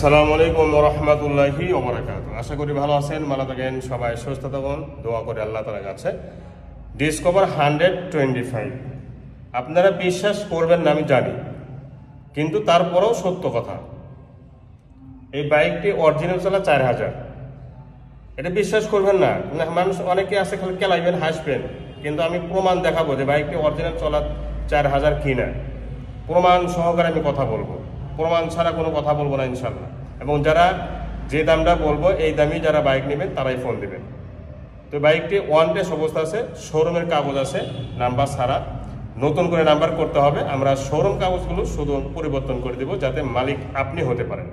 আসসালামু আলাইকুম ওয়া রাহমাতুল্লাহি ওয়া বারাকাতুহু। আশা করি ভালো আছেন, ভালো থাকেন, সবাই সুস্থ থাকুন, দোয়া করি আল্লাহ তাআলার কাছে। ডিসকভার 125 আপনারা বিশ্বাস করবেন না আমি জানি, কিন্তু তারপরেও সত্য কথা, এই বাইকটি অরিজিনাল চলা 4000। এটা বিশ্বাস করবেন না, মানুষ অনেকে আছে খালি কেলাইবেন, হাসবেন, কিন্তু আমি প্রমাণ দেখাবো যে বাইকটি অরিজিনাল চলা 4000 কিনা। প্রমাণ সহকারে আমি কথা বলবো, প্রমাণ ছাড়া কোনো কথা বলবো না ইনশাল্লাহ। এবং যারা যে দামটা বলবো এই দামই যারা বাইক নেবেন তারাই ফোন দেবেন। তো বাইকটি ওয়ান টেস্ট অবস্থা আছে, শোরুমের কাগজ আছে, নাম্বার ছাড়া, নতুন করে নাম্বার করতে হবে। আমরা শোরুম কাগজগুলো শুধু পরিবর্তন করে দেব যাতে মালিক আপনি হতে পারেন।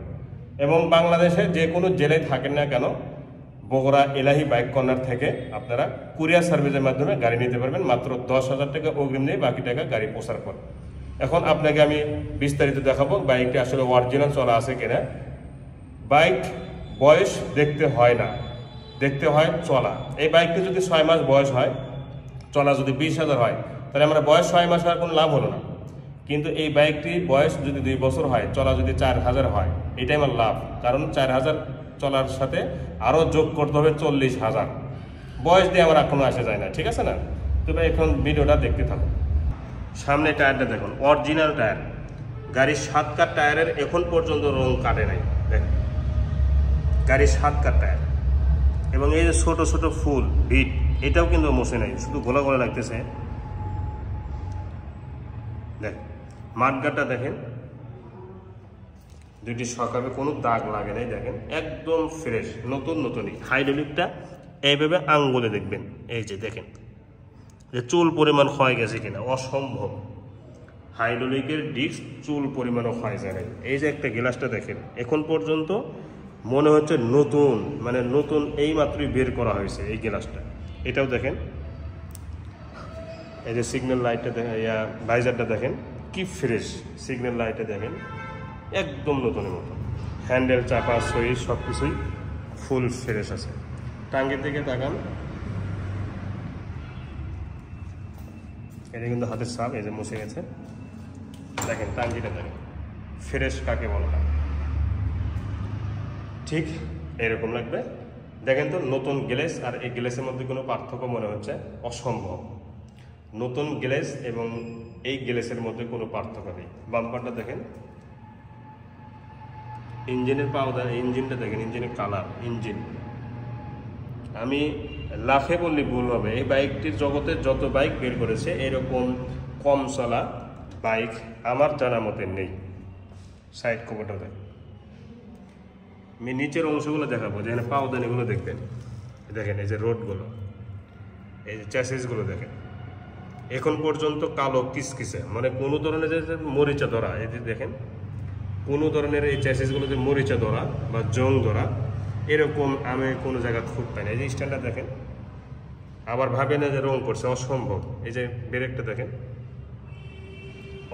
এবং বাংলাদেশে যে কোনো জেলায় থাকেন না কেন, বগুড়া এলাহি বাইক কর্নার থেকে আপনারা কুরিয়ার সার্ভিসের মাধ্যমে গাড়ি নিতে পারবেন। মাত্র 10,000 টাকা অগ্রিম দিয়ে বাকি টাকা গাড়ি পৌঁছার পর। এখন আপনাকে আমি বিস্তারিত দেখাবো বাইকটি আসলে অরিজিনাল চলা আছে কিনা। বাইক বয়স দেখতে হয় না, দেখতে হয় চলা। এই বাইকটি যদি 6 মাস বয়স হয়, চলা যদি 20,000 হয়, তাহলে আমরা বয়স 6 মাস হওয়ার কোনো লাভ হলো না। কিন্তু এই বাইকটি বয়স যদি 2 বছর হয়, চলা যদি 4000 হয়, এটাই আমার লাভ। কারণ 4000 চলার সাথে আরও যোগ করতে হবে 40,000। বয়স দিয়ে আমার এখনো আসা যায় না, ঠিক আছে না? তবে এখন ভিডিওটা দেখতে থাকুন। সামনে টায়ারটা দেখুন, অরিজিনাল টায়ার। গাড়ির 7 কাঠ টায়ারের এখন পর্যন্ত রং কাটে নাই, দেখেন গাড়ির 7 কাঠ টায়ার। এবং এই যে ছোট ছোট ফুল বিট, এটাও কিন্তু মশে নাই, শুধু গোলা গোলা লাগতেছে। দেখেন মাঠগাটটা দেখেন, দুইটি সকালে কোনো দাগ লাগে নাই, দেখেন একদম ফ্রেশ, নতুন নতুনই। হাইড্রোলিকটা এইভাবে আঙ্গুলে দেখবেন, এই যে দেখেন যে চুল পরিমাণ ক্ষয় গেছে কিনা, অসম্ভব। হাইড্রোলিকের ডিস্ক চুল পরিমাণও ক্ষয় যায় নাই। এই যে একটা গ্লাসটা দেখেন, এখন পর্যন্ত মনে হচ্ছে নতুন, মানে নতুন, এই মাত্রই বের করা হয়েছে এই গ্লাসটা। এটাও দেখেন, এই যে সিগন্যাল লাইটটা দেখেন, ভাইজারটা দেখেন কি ফ্রেশ। সিগন্যাল লাইটটা দেখেন একদম নতুনের মতো। হ্যান্ডেল, চাপা, সুইচ সব কিছুই ফুল ফ্রেশ আছে। টাঙ্গের দিকে তাকান, এটা কিন্তু হাতের সাপ, এই যে মুছে গেছে। দেখেন টাঙ্গিটা দেখেন, ফ্রেশ কাকে বলা, ঠিক এরকম লাগবে। দেখেন তো নতুন গ্লেস আর এই গ্লেসের মধ্যে কোনো পার্থক্য মনে হচ্ছে? অসম্ভব। নতুন গ্লেস এবং এই গ্লেসের মধ্যে কোনো পার্থক্য নেই। বাম্পারটা দেখেন, ইঞ্জিনের পাউডার, ইঞ্জিনটা দেখেন, ইঞ্জিনের কালার, ইঞ্জিন আমি লাফে বললে ভুল হবে। এই বাইকটির জগতে যত বাইক বের করেছে এরকম কম চলা বাইক আমার জানা মতে নেই। সাইড কভারটা দেখেন, আমি নিচের অংশগুলো দেখাবো, যেখানে পাউদানিগুলো দেখবেন। দেখেন এই যে রোডগুলো, এই যে চ্যাসিসগুলো দেখেন, এখন পর্যন্ত কালো কিসকিসে, মানে কোনো ধরনের যে মরিচা ধরা, এই যে দেখেন কোনো ধরনের এই চ্যাসিসগুলো যে মরিচা ধরা বা জং ধরা, এরকম আমি কোনো জায়গা খুব পাই না। এই যে স্ট্যান্ডটা দেখেন, আবার ভাবে না যে রং করছে, অসম্ভব। এই যে ব্রেকটা দেখেন,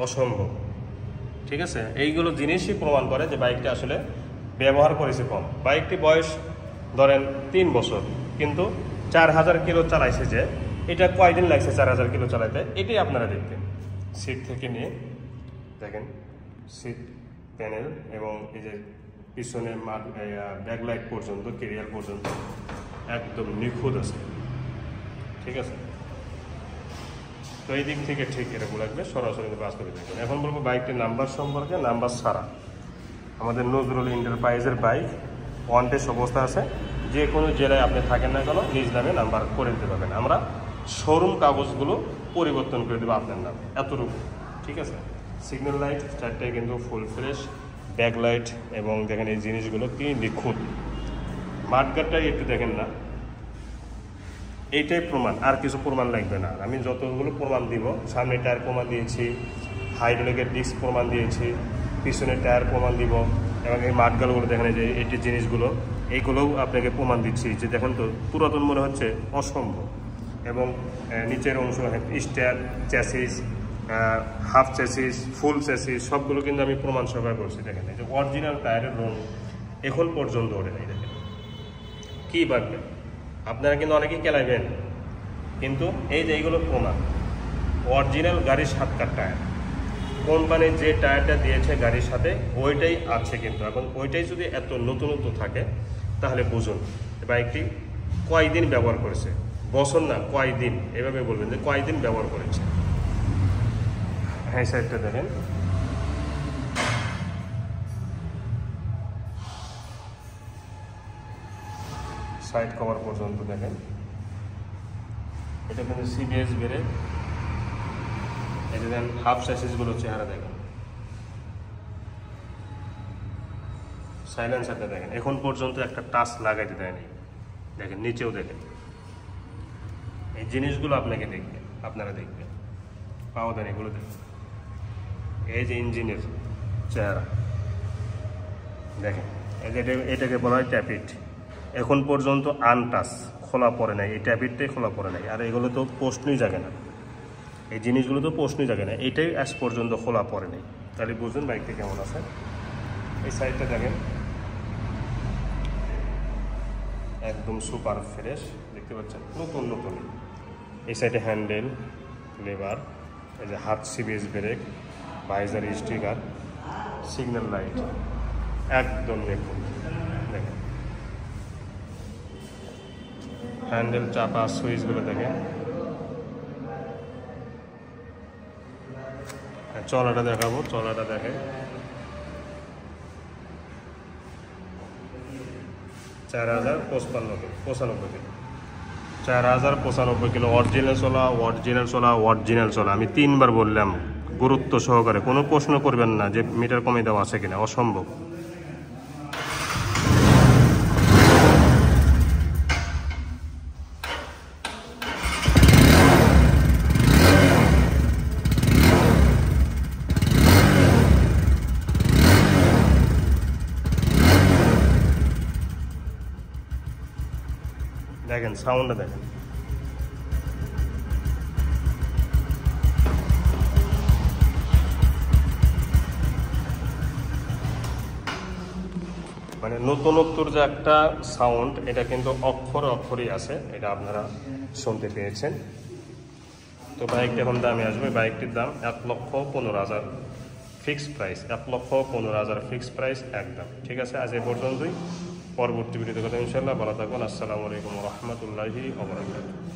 অসম্ভব। ঠিক আছে, এইগুলো জিনিসই প্রমাণ করে যে বাইকটা আসলে ব্যবহার করেছে কম। বাইকটি বয়স ধরেন 3 বছর, কিন্তু 4000 কিলো চালাইছে। যে এটা কয়দিন লাগছে 4000 কিলো চালাইতে, এটাই আপনারা দেখবেন। সিট থেকে নিয়ে দেখেন, সিট প্যানেল এবং এই যে পিছনে ব্যাকলাইট পর্যন্ত, কেরিয়ার পর্যন্ত একদম নিখুঁত আছে, ঠিক আছে? তো এই দিক থেকে ঠিক এরকম লাগবে, সরাসরি বাস্তবে দেখবেন। এখন বলবো বাইকটির নাম্বার সম্পর্কে। নাম্বার ছাড়া আমাদের নজরুল এন্টারপ্রাইজের বাইক ওয়ান টেস্ট অবস্থা আছে। যে কোনো জেলায় আপনি থাকেন না কেন, নিজ নামে নাম্বার করে দিতে পারবেন। আমরা শোরুম কাগজগুলো পরিবর্তন করে দেবো আপনার নামে, এতটুকু, ঠিক আছে? সিগন্যাল লাইট 4টায় কিন্তু ফুল ফ্রেশ, ব্যাকলাইট এবং দেখেন এই জিনিসগুলো কি নিখুঁত। মাঠগাটটাই একটু দেখেন না, এইটাই প্রমাণ, আর কিছু প্রমাণ লাগবে না। আমি যতগুলো প্রমাণ দিব, সামনে টায়ার প্রমাণ দিয়েছি, হাইড্রোলিকের ডিস্ক প্রমাণ দিয়েছি, পিছনের টায়ার প্রমাণ দিব, এবং এই মাঠগালগুলো দেখেন, যে এটি জিনিসগুলো, এইগুলোও আপনাকে প্রমাণ দিচ্ছি। যে দেখেন তো পুরাতন মনে হচ্ছে, অসম্ভব। এবং নিচের অংশ, স্টার, চ্যাসিস, হাফ চ্যাসিস, ফুল চ্যাসিস সবগুলো কিন্তু আমি প্রমাণ সহকারে বলছি। দেখেন এই যে অরিজিনাল টায়ারের রং এখন পর্যন্ত ওঠে নাই। দেখেন কী বাড়বে, আপনারা কিন্তু অনেকেই কেলাইবেন, কিন্তু এই যে এইগুলো প্রমাণ। অরিজিনাল গাড়ির 7 কাঠ টায়ার, কোম্পানি যে টায়ারটা দিয়েছে গাড়ির সাথে ওইটাই আছে কিন্তু। এখন ওইটাই যদি এত নতুনত্ব থাকে তাহলে বুঝুন বাইকটি কয়দিন ব্যবহার করেছে, বছর না কয়দিন, এভাবে বলবেন যে কয়দিন ব্যবহার করেছে। হ্যাঁ সাইডটা দেখেন, সাইড কভার পর্যন্ত দেখেন। এটা কিন্তু সিবিএস ব্রেক। এটা দেন হাফ স্যাসিসগুলো চেহারা দেখেন, সাইলেন্সারটা দেখেন, এখন পর্যন্ত একটা টাচ লাগাইতে দেয়নি। দেখেন নিচেও দেখেন, এই জিনিসগুলো আপনাকে দেখবেন, আপনারা দেখবেন, পাওয়া দেন এগুলো দেখবেন। এই যে ইঞ্জিনের চেহারা দেখেন, এই যে এটাকে বলা হয় ট্যাপিট, এখন পর্যন্ত আনটাচ, খোলা পড়ে নাই, এই ট্যাপিটটাই খোলা পড়ে নাই। আর এগুলো তো প্রশ্নই জাগে না, এই জিনিসগুলো তো প্রশ্নই জাগে না, এটাই আজ পর্যন্ত খোলা পড়ে নাই। তাহলে বুঝুন বাইকটি কেমন আছে। এই সাইডটা দেখেন একদম সুপার ফ্রেশ, দেখতে পাচ্ছেন নতুন নতুন। এই সাইডে হ্যান্ডেল, লেবার, এই যে হাত CBS brake, visor sticker, signal light একদম দেখুন। দেখেন হ্যান্ডেল চাপা সুইচগুলো দেখেন। চলাটা দেখাবো, চলাটা দেখেন 4095 কিলো, 4095 কিলো অরিজিনাল চলা, অরিজিনাল চলা, অরিজিনাল চলা। আমি 3বার বললাম গুরুত্ব সহকারে, কোনো প্রশ্ন করবেন না যে মিটার কমে দেওয়া আছে কিনা, অসম্ভব। দেখেন সাউন্ডটা দেখেন, মানে নতুনত্বর যে একটা সাউন্ড, এটা কিন্তু অক্ষরে অক্ষরই আছে, এটা আপনারা শুনতে পেয়েছেন। তো বাইকটি এখন দামে আসবে, বাইকটির দাম 1,15,000 ফিক্সড প্রাইস, 1,15,000 ফিক্সড প্রাইস একদম। ঠিক আছে, আজ এ পর্যন্তই। পরবর্তী ভিডিওতে কথা ইনশাল্লাহ। ভালো থাকুন। আসসালামু আলাইকুম ওয়া রাহমাতুল্লাহি ওয়া বারাকাতুহু।